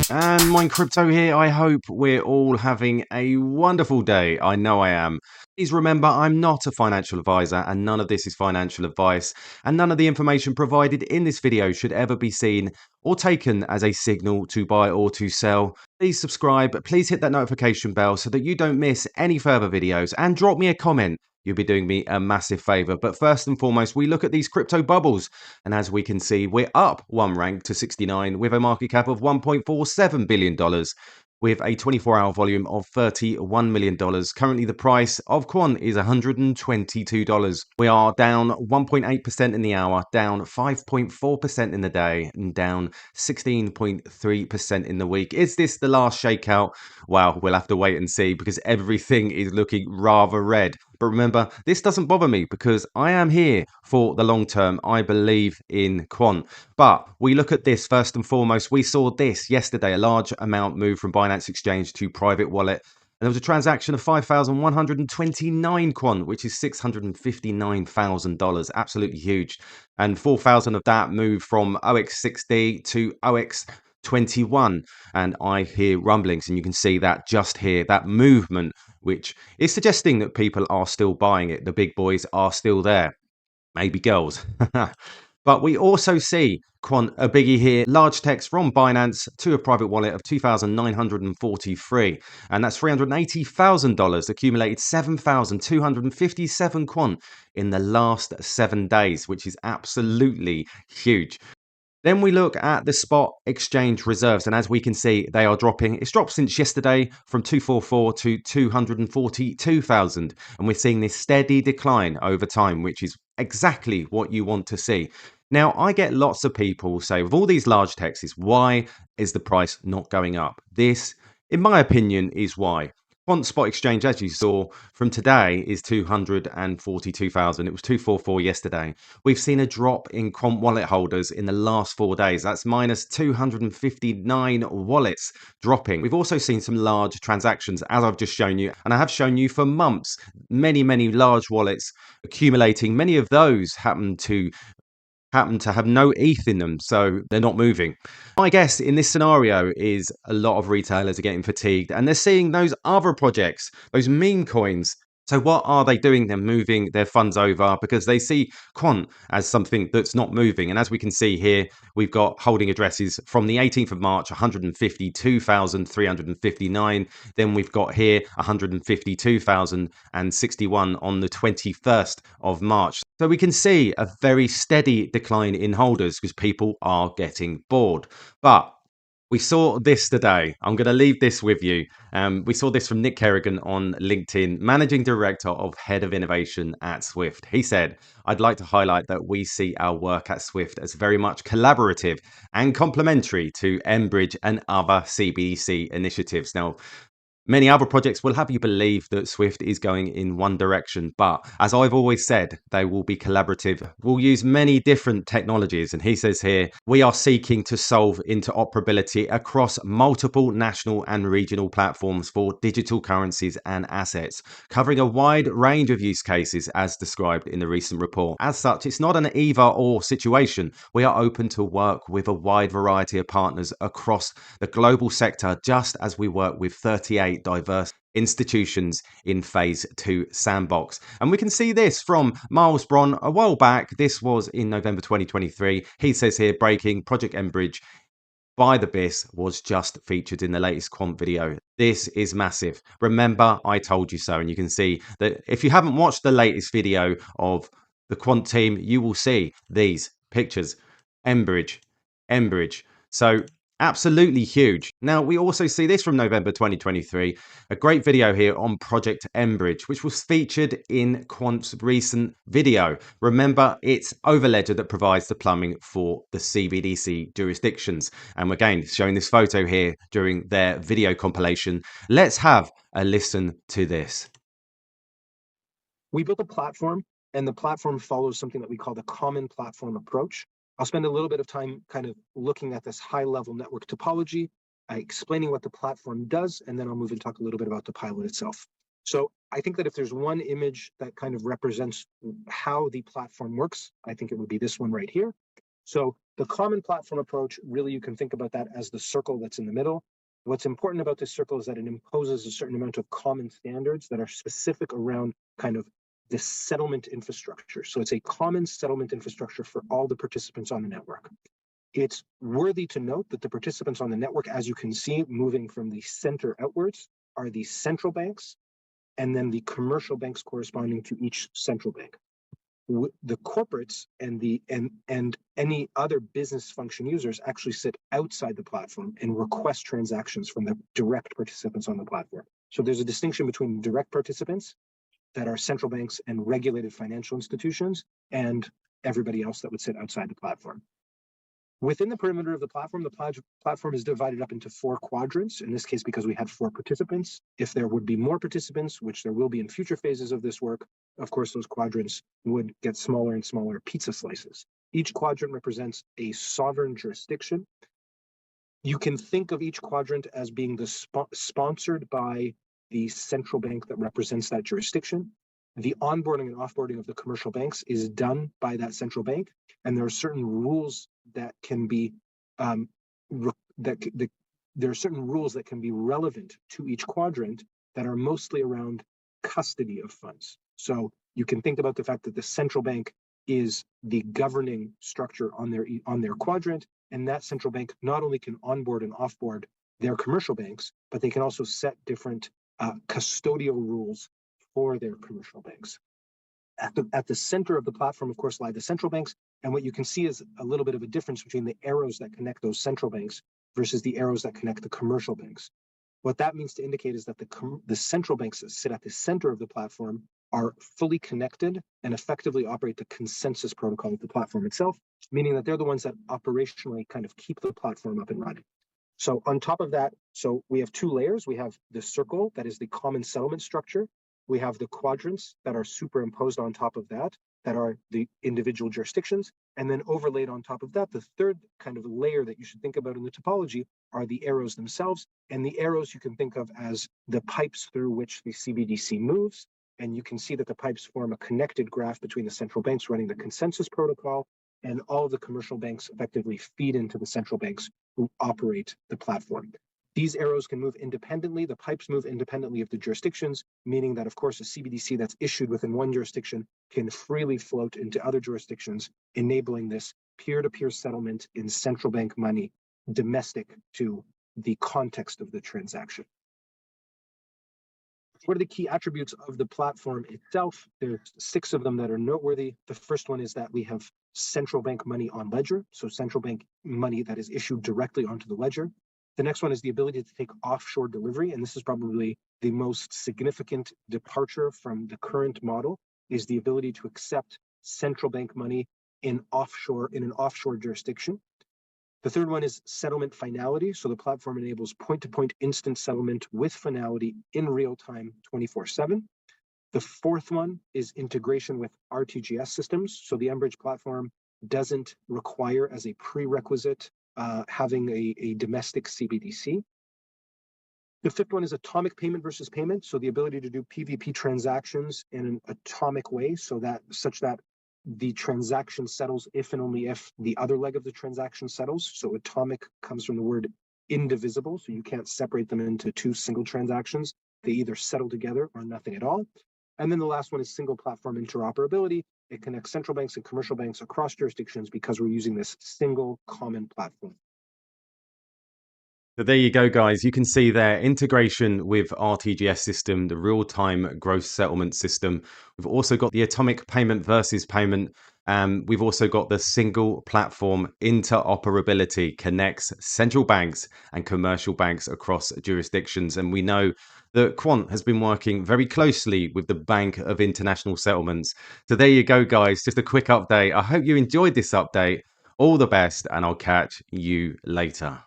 And Mine Crypto here. I hope we're all having a wonderful day. I know I am. Please remember, I'm not a financial advisor and none of this is financial advice. And none of the information provided in this video should ever be seen or taken as a signal to buy or to sell. Please subscribe. Please hit that notification bell so that you don't miss any further videos, and drop me a comment. You'll be doing me a massive favor. But first and foremost, we look at these crypto bubbles. And as we can see, we're up one rank to 69 with a market cap of $1.47 billion, with a 24-hour volume of $31 million. Currently, the price of Quant is $122. We are down 1.8% in the hour, down 5.4% in the day, and down 16.3% in the week. Is this the last shakeout? Well, we'll have to wait and see, because everything is looking rather red. But remember, this doesn't bother me because I am here for the long term. I believe in Quant. But we look at this first and foremost. We saw this yesterday, a large amount move from Binance Exchange to private wallet. And there was a transaction of 5,129 Quant, which is $659,000. Absolutely huge. And 4,000 of that moved from OX60 to OX21. And I hear rumblings, and you can see that just here, that movement, which is suggesting that people are still buying it. The big boys are still there. Maybe girls. But we also see Quant, a biggie here, large text from Binance to a private wallet of 2,943. And that's $380,000, accumulated 7,257 Quant in the last 7 days, which is absolutely huge. Then we look at the spot exchange reserves, and as we can see, they are dropping. It's dropped since yesterday from 244 to 242,000, and we're seeing this steady decline over time, which is exactly what you want to see. Now, I get lots of people say, with all these large texts, why is the price not going up? This, in my opinion, is why. Quant spot exchange, as you saw from today, is 242,000. It was 244 yesterday. We've seen a drop in Quant wallet holders in the last 4 days. That's minus 259 wallets dropping. We've also seen some large transactions, as I've just shown you, and I have shown you for months, many large wallets accumulating. Many of those happen to have no ETH in them, so they're not moving. My guess in this scenario is a lot of retailers are getting fatigued and they're seeing those other projects, those meme coins. So what are they doing? They're moving their funds over because they see Quant as something that's not moving. And as we can see here, we've got holding addresses from the 18th of March, 152,359. Then we've got here 152,061 on the 21st of March. So we can see a very steady decline in holders because people are getting bored. But we saw this today. I'm going to leave this with you. We saw this from Nick Kerrigan on LinkedIn, Managing Director of Head of Innovation at Swift. He said, I'd like to highlight that we see our work at Swift as very much collaborative and complementary to mBRIDGE and other CBDC initiatives. Now, many other projects will have you believe that Swift is going in one direction, but as I've always said, they will be collaborative. We'll use many different technologies, and he says here, we are seeking to solve interoperability across multiple national and regional platforms for digital currencies and assets, covering a wide range of use cases as described in the recent report. As such, it's not an either or situation. We are open to work with a wide variety of partners across the global sector, just as we work with 38 diverse institutions in phase 2 sandbox. And we can see this from Miles Bron a while back. This was in November 2023. He says here, breaking Project mBRIDGE by the BIS was just featured in the latest Quant video. This is massive. Remember, I told you so. And you can see that if you haven't watched the latest video of the Quant team, you will see these pictures. mBRIDGE. So absolutely huge. Now, we also see this from November 2023, a great video here on Project mBRIDGE, which was featured in Quant's recent video. Remember, it's Overledger that provides the plumbing for the CBDC jurisdictions. And again, showing this photo here during their video compilation. Let's have a listen to this. We built a platform, and the platform follows something that we call the common platform approach. I'll spend a little bit of time kind of looking at this high-level network topology, explaining what the platform does, and then I'll move and talk a little bit about the pilot itself. So I think that if there's one image that kind of represents how the platform works, I think it would be this one right here. So the common platform approach, really, you can think about that as the circle that's in the middle. What's important about this circle is that it imposes a certain amount of common standards that are specific around kind of the settlement infrastructure. So it's a common settlement infrastructure for all the participants on the network. It's worthy to note that the participants on the network, as you can see, moving from the center outwards, are the central banks, and then the commercial banks corresponding to each central bank. The corporates and any other business function users actually sit outside the platform and request transactions from the direct participants on the platform. So there's a distinction between direct participants that are central banks and regulated financial institutions and everybody else that would sit outside the platform. Within the perimeter of the platform is divided up into 4 quadrants, in this case because we had 4 participants. If there would be more participants, which there will be in future phases of this work, of course, those quadrants would get smaller and smaller pizza slices. Each quadrant represents a sovereign jurisdiction. You can think of each quadrant as being sponsored by the central bank that represents that jurisdiction. The onboarding and offboarding of the commercial banks is done by that central bank, and there are certain rules that can be there are certain rules that can be relevant to each quadrant that are mostly around custody of funds. So you can think about the fact that the central bank is the governing structure on their quadrant, and that central bank not only can onboard and offboard their commercial banks, but they can also set different custodial rules for their commercial banks. At the center of the platform, of course, lie the central banks, and what you can see is a little bit of a difference between the arrows that connect those central banks versus the arrows that connect the commercial banks. What that means to indicate is that the central banks that sit at the center of the platform are fully connected and effectively operate the consensus protocol of the platform itself, meaning that they're the ones that operationally kind of keep the platform up and running. So on top of that, so we have 2 layers. We have the circle, that is the common settlement structure. We have the quadrants that are superimposed on top of that are the individual jurisdictions. And then overlaid on top of that, the third kind of layer that you should think about in the topology are the arrows themselves. And the arrows you can think of as the pipes through which the CBDC moves. And you can see that the pipes form a connected graph between the central banks running the consensus protocol, and all of the commercial banks effectively feed into the central banks who operate the platform. These arrows can move independently. The pipes move independently of the jurisdictions, meaning that, of course, a CBDC that's issued within one jurisdiction can freely float into other jurisdictions, enabling this peer-to-peer settlement in central bank money domestic to the context of the transaction. What are the key attributes of the platform itself? There's 6 of them that are noteworthy. The first one is that we have central bank money on ledger, so central bank money that is issued directly onto the ledger. The next one is the ability to take offshore delivery, and this is probably the most significant departure from the current model, is the ability to accept central bank money in an offshore jurisdiction. The third one is settlement finality. So the platform enables point-to-point instant settlement with finality in real time 24/7. The fourth one is integration with RTGS systems. So the mBRIDGE platform doesn't require as a prerequisite having a domestic CBDC. The fifth one is atomic payment versus payment. So the ability to do PVP transactions in an atomic way, such that the transaction settles if and only if the other leg of the transaction settles. So atomic comes from the word indivisible. So you can't separate them into 2 single transactions. They either settle together or nothing at all. And then the last one is single platform interoperability. It connects central banks and commercial banks across jurisdictions because we're using this single common platform. So there you go, guys. You can see there integration with RTGS system, the real-time gross settlement system. We've also got the atomic payment versus payment. We've also got the single platform interoperability, connects central banks and commercial banks across jurisdictions. And we know that Quant has been working very closely with the Bank of International Settlements. So there you go, guys. Just a quick update. I hope you enjoyed this update. All the best, and I'll catch you later.